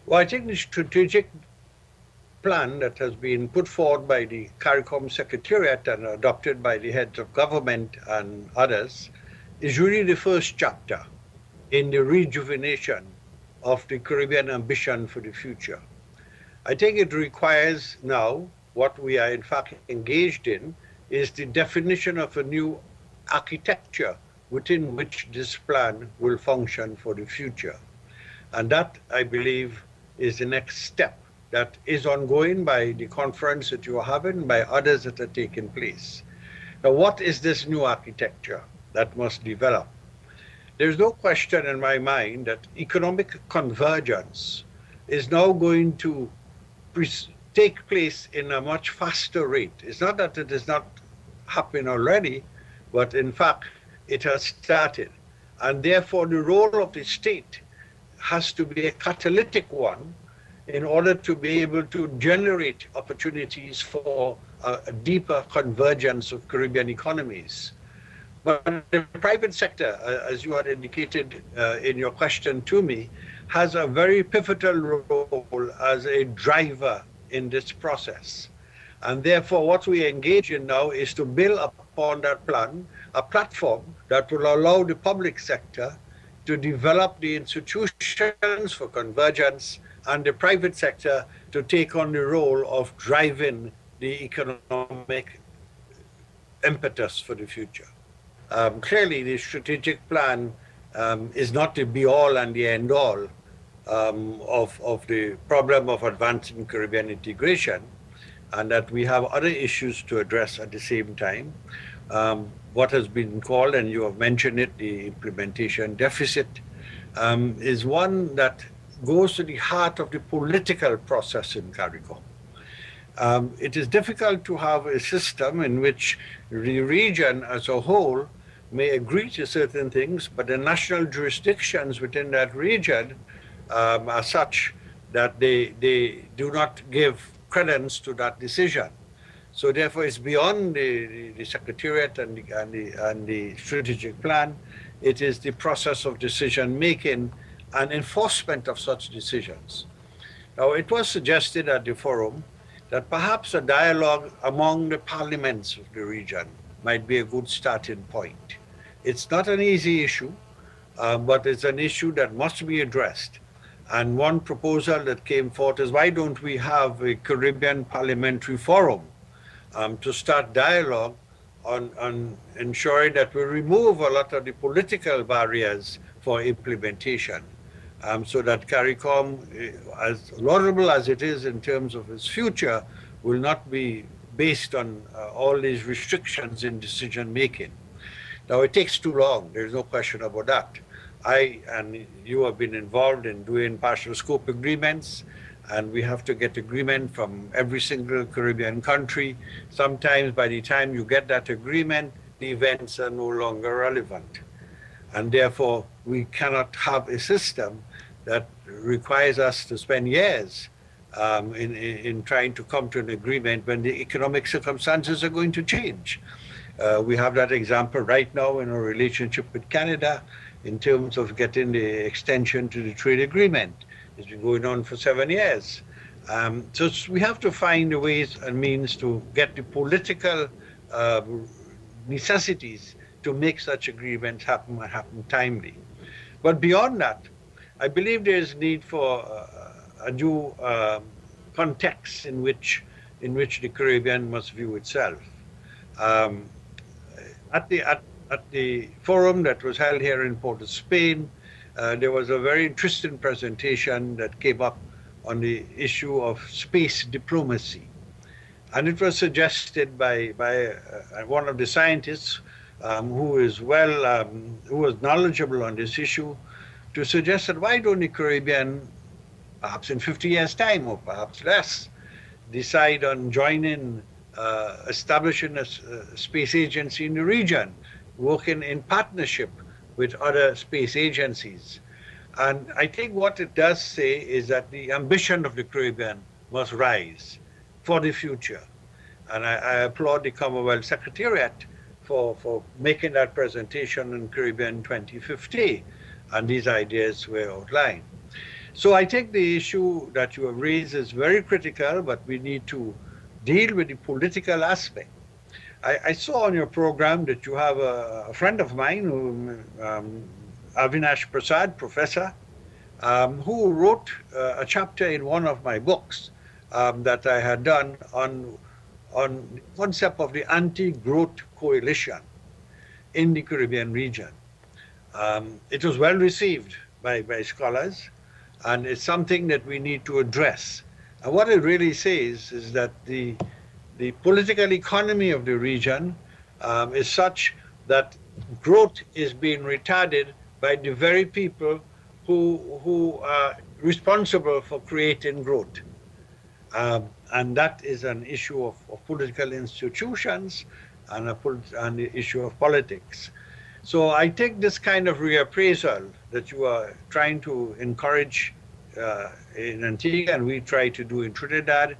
Well, I think the strategic plan that has been put forward by the CARICOM Secretariat and adopted by the heads of government and others is really the first chapter in the rejuvenation of the Caribbean ambition for the future. I think it requires now, what we are in fact engaged in, is the definition of a new architecture within which this plan will function for the future. And that, I believe, is the next step that is ongoing by the conference that you are having, by others that are taking place. Now, what is this new architecture that must develop? There's no question in my mind that economic convergence is now going to take place in a much faster rate. It's not that it is not happening already, but in fact, it has started. And therefore, the role of the state has to be a catalytic one in order to be able to generate opportunities for a deeper convergence of Caribbean economies. But the private sector, as you had indicated in your question to me, has a very pivotal role as a driver in this process. And therefore, what we engage in now is to build upon that plan, a platform that will allow the public sector to develop the institutions for convergence and the private sector to take on the role of driving the economic impetus for the future. Clearly, the strategic plan is not the be-all and the end-all of the problem of advancing Caribbean integration, and that we have other issues to address at the same time. What has been called, and you have mentioned it, the implementation deficit, is one that goes to the heart of the political process in CARICOM. It is difficult to have a system in which the region as a whole may agree to certain things, but the national jurisdictions within that region are such that they do not give credence to that decision. So therefore, it's beyond the Secretariat and the strategic plan. It is the process of decision-making and enforcement of such decisions. Now, it was suggested at the forum that perhaps a dialogue among the parliaments of the region might be a good starting point. It's not an easy issue, but it's an issue that must be addressed. And one proposal that came forth is, why don't we have a Caribbean Parliamentary Forum to start dialogue on ensuring that we remove a lot of the political barriers for implementation, so that CARICOM, as laudable as it is in terms of its future, will not be based on all these restrictions in decision-making. Now, it takes too long. There's no question about that. I and you have been involved in doing partial scope agreements, and we have to get agreement from every single Caribbean country. Sometimes by the time you get that agreement, the events are no longer relevant. And therefore, we cannot have a system that requires us to spend years in trying to come to an agreement when the economic circumstances are going to change. We have that example right now in our relationship with Canada in terms of getting the extension to the trade agreement. It's been going on for 7 years. So we have to find the ways and means to get the political necessities to make such agreements happen and happen timely. But beyond that, I believe there is need for a new context in which the Caribbean must view itself. At the forum that was held here in Port of Spain, there was a very interesting presentation that came up on the issue of space diplomacy. And it was suggested by one of the scientists who was knowledgeable on this issue, to suggest that why don't the Caribbean, perhaps in 50 years' time or perhaps less, decide on joining, establishing a space agency in the region, working in partnership with other space agencies. And I think what it does say is that the ambition of the Caribbean must rise for the future. And I applaud the Commonwealth Secretariat for making that presentation in Caribbean 2050, and these ideas were outlined. So I think the issue that you have raised is very critical, but we need to deal with the political aspect. I saw on your program that you have a friend of mine, Avinash Prasad, professor, who wrote a chapter in one of my books that I had done on the concept of the anti-growth coalition in the Caribbean region. It was well received by scholars, and it's something that we need to address. And what it really says is that the political economy of the region is such that growth is being retarded by the very people who are responsible for creating growth. And that is an issue of political institutions and the issue of politics. So I think this kind of reappraisal that you are trying to encourage in Antigua and we try to do in Trinidad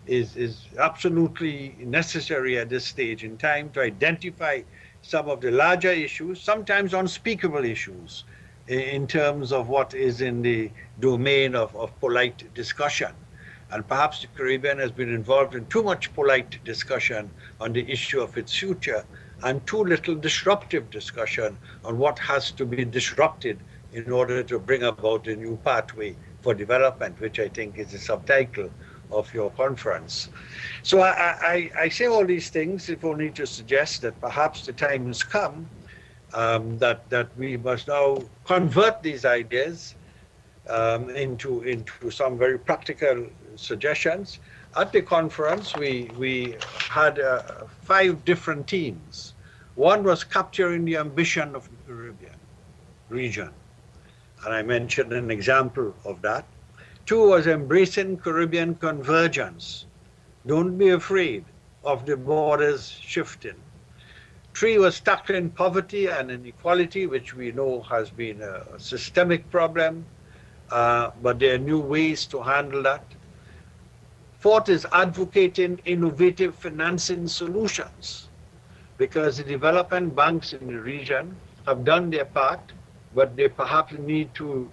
is absolutely necessary at this stage in time to identify some of the larger issues, sometimes unspeakable issues, in terms of what is in the domain of polite discussion. And perhaps the Caribbean has been involved in too much polite discussion on the issue of its future and too little disruptive discussion on what has to be disrupted in order to bring about a new pathway for development, which I think is the subtitle of your conference. So I say all these things if only to suggest that perhaps the time has come that we must now convert these ideas into some very practical suggestions. At the conference, we had 5 different themes. One was capturing the ambition of the Caribbean region, and I mentioned an example of that. 2 was embracing Caribbean convergence. Don't be afraid of the borders shifting. 3 was tackling poverty and inequality, which we know has been a systemic problem, but there are new ways to handle that. 4th is advocating innovative financing solutions, because the development banks in the region have done their part, but they perhaps need to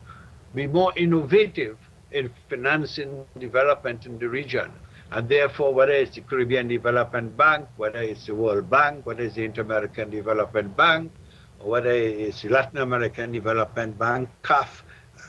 be more innovative in financing development in the region. And therefore, whether it's the Caribbean Development Bank, whether it's the World Bank, whether it's the Inter-American Development Bank, or whether it's the Latin American Development Bank, CAF,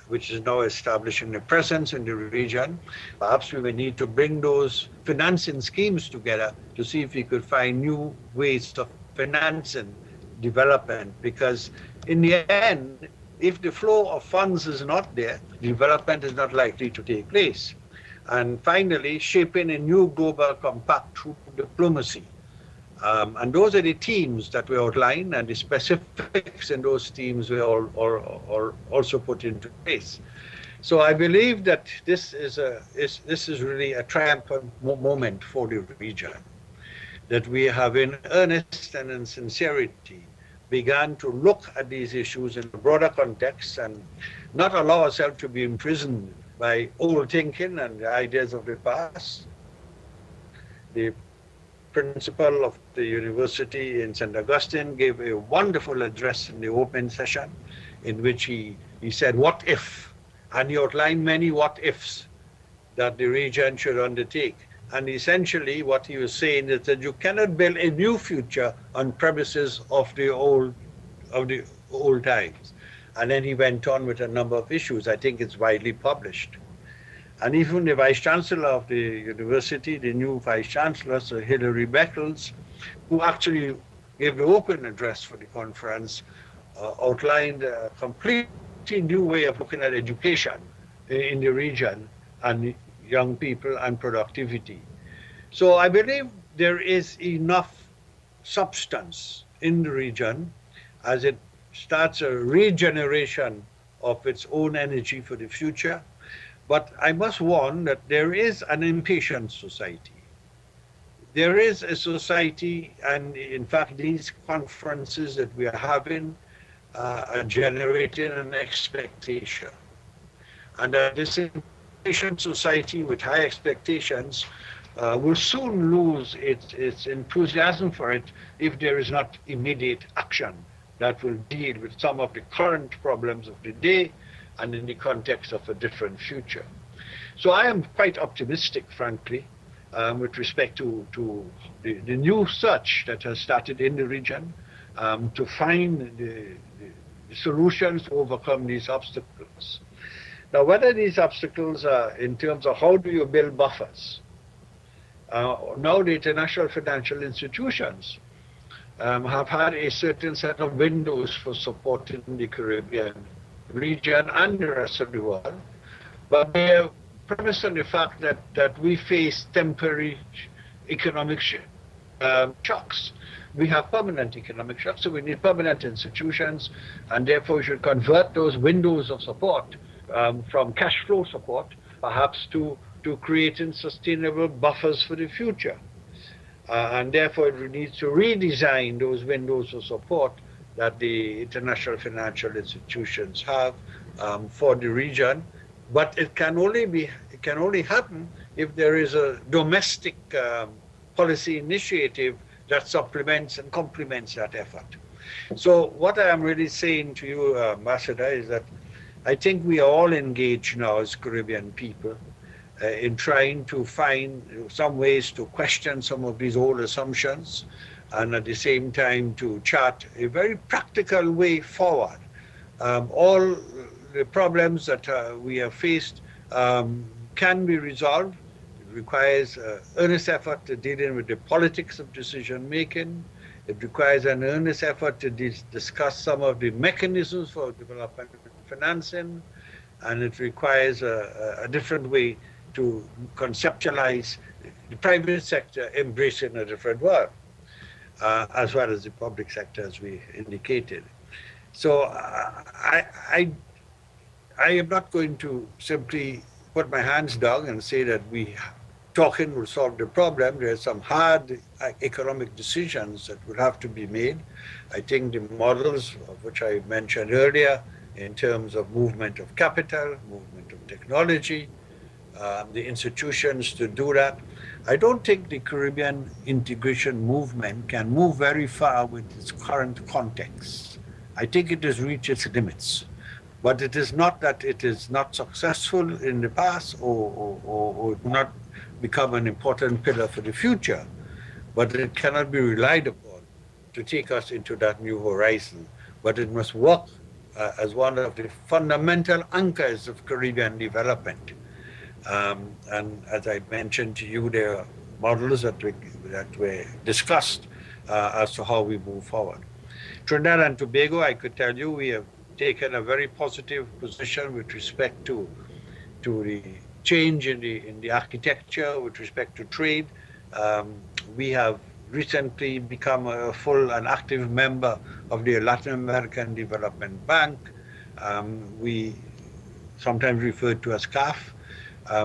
which is now establishing a presence in the region, perhaps we may need to bring those financing schemes together to see if we could find new ways of financing development, because in the end, if the flow of funds is not there, development is not likely to take place. And finally, shaping a new global compact through diplomacy. And those are the themes that we outlined, and the specifics in those themes were also put into place. So I believe that this is really a triumphant moment for the region, that we have in earnest and in sincerity began to look at these issues in a broader context and not allow ourselves to be imprisoned by old thinking and the ideas of the past. The principal of the university in St. Augustine gave a wonderful address in the open session in which he said, what if? And he outlined many what ifs that the region should undertake. And essentially what he was saying is that you cannot build a new future on premises of the old times. And then he went on with a number of issues. I think it's widely published. And even the Vice-Chancellor of the university, the new Vice-Chancellor, Sir Hilary Beckles, who actually gave the open address for the conference, outlined a completely new way of looking at education in the region and young people and productivity. So I believe there is enough substance in the region as it starts a regeneration of its own energy for the future. But I must warn that there is an impatient society. There is a society, and in fact these conferences that we are having are generating an expectation. And this impatient society with high expectations will soon lose its enthusiasm for it if there is not immediate action that will deal with some of the current problems of the day and in the context of a different future. So I am quite optimistic, frankly, with respect to the new search that has started in the region to find the solutions to overcome these obstacles. Now, whether these obstacles are in terms of how do you build buffers, now the international financial institutions have had a certain set of windows for supporting the Caribbean region and the rest of the world, but they're premised on the fact that we face temporary economic shocks. We have permanent economic shocks, so we need permanent institutions, and therefore we should convert those windows of support from cash flow support, perhaps to creating sustainable buffers for the future. And therefore it needs to redesign those windows of support that the international financial institutions have for the region. But it can only happen if there is a domestic policy initiative that supplements and complements that effort. So what I am really saying to you, Ambassador, is that I think we are all engaged now as Caribbean people in trying to find some ways to question some of these old assumptions, and at the same time to chart a very practical way forward. All the problems that we have faced can be resolved. It requires earnest effort to dealing with the politics of decision making. It requires an earnest effort to discuss some of the mechanisms for development financing, and it requires a different way to conceptualize the private sector embracing a different world, as well as the public sector, as we indicated. So I am not going to simply put my hands down and say that talking will solve the problem. There are some hard economic decisions that will have to be made. I think the models of which I mentioned earlier, in terms of movement of capital, movement of technology, the institutions to do that. I don't think the Caribbean integration movement can move very far with its current context. I think it has reached its limits. But it is not that it is not successful in the past or not become an important pillar for the future, but it cannot be relied upon to take us into that new horizon. But it must work as one of the fundamental anchors of Caribbean development. And as I mentioned to you, there are models that were discussed as to how we move forward. Trinidad and Tobago, I could tell you, we have taken a very positive position with respect to the change in the architecture, with respect to trade. We have recently become a full and active member of the Latin American Development Bank. We sometimes referred to as CAF.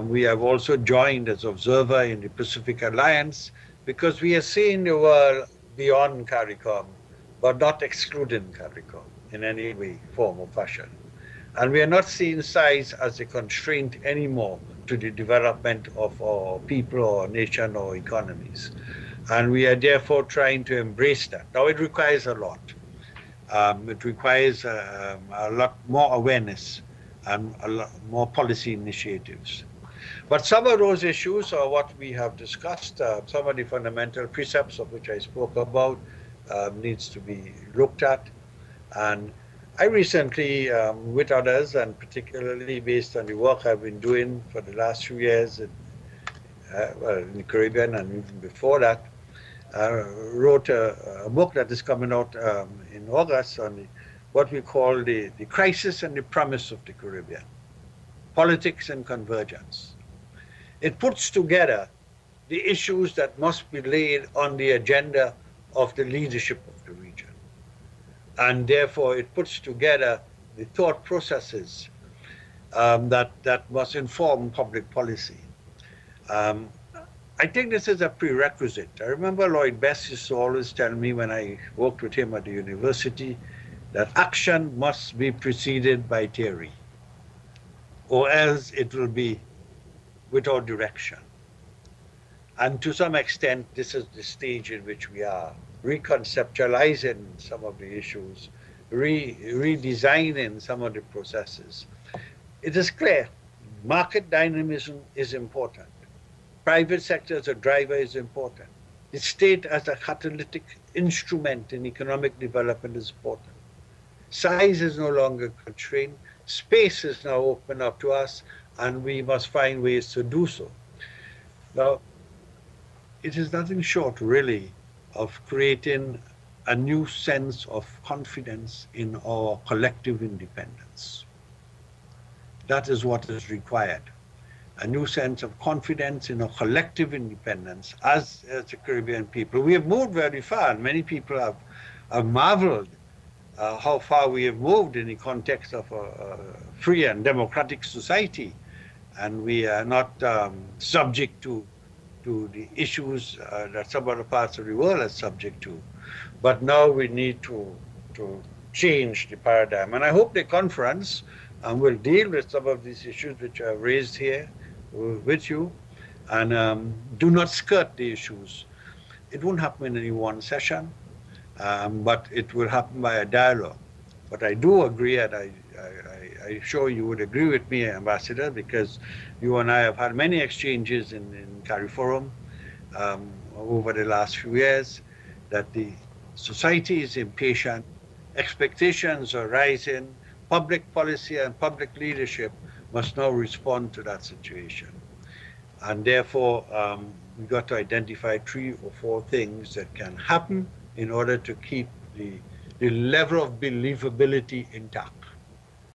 We have also joined as observer in the Pacific Alliance because we are seeing the world beyond CARICOM, but not excluding CARICOM in any way, form, or fashion. And we are not seeing size as a constraint anymore to the development of our people or nation or economies. And we are therefore trying to embrace that. Now, it requires a lot. It requires a lot more awareness and a lot more policy initiatives. But some of those issues are what we have discussed. Some of the fundamental precepts of which I spoke about needs to be looked at. And I recently, with others, and particularly based on the work I've been doing for the last few years in the Caribbean and even before that, wrote a book that is coming out in August on what we call the crisis and the promise of the Caribbean, politics and convergence. It puts together the issues that must be laid on the agenda of the leadership of the region. And therefore, it puts together the thought processes that must inform public policy. I think this is a prerequisite. I remember Lloyd Best used to always tell me when I worked with him at the university that action must be preceded by theory, or else it will be without direction. And to some extent, this is the stage in which we are reconceptualizing some of the issues, redesigning some of the processes. It is clear market dynamism is important. Private sector as a driver is important. The state as a catalytic instrument in economic development is important. Size is no longer constrained. Space is now open up to us, and we must find ways to do so. Now, it is nothing short, really, of creating a new sense of confidence in our collective independence. That is what is required. A new sense of confidence in our collective independence as the Caribbean people. We have moved very far, and many people have marveled how far we have moved in the context of a free and democratic society. And we are not subject to the issues that some other parts of the world are subject to. But now we need to change the paradigm. And I hope the conference will deal with some of these issues which are raised here with you, and do not skirt the issues. It won't happen in any one session, but it will happen by a dialogue. But I do agree, and I'm sure you would agree with me, Ambassador, because you and I have had many exchanges in CARICOM over the last few years, that the society is impatient, expectations are rising, public policy and public leadership must now respond to that situation. And therefore, we've got to identify 3 or 4 things that can happen in order to keep the level of believability intact.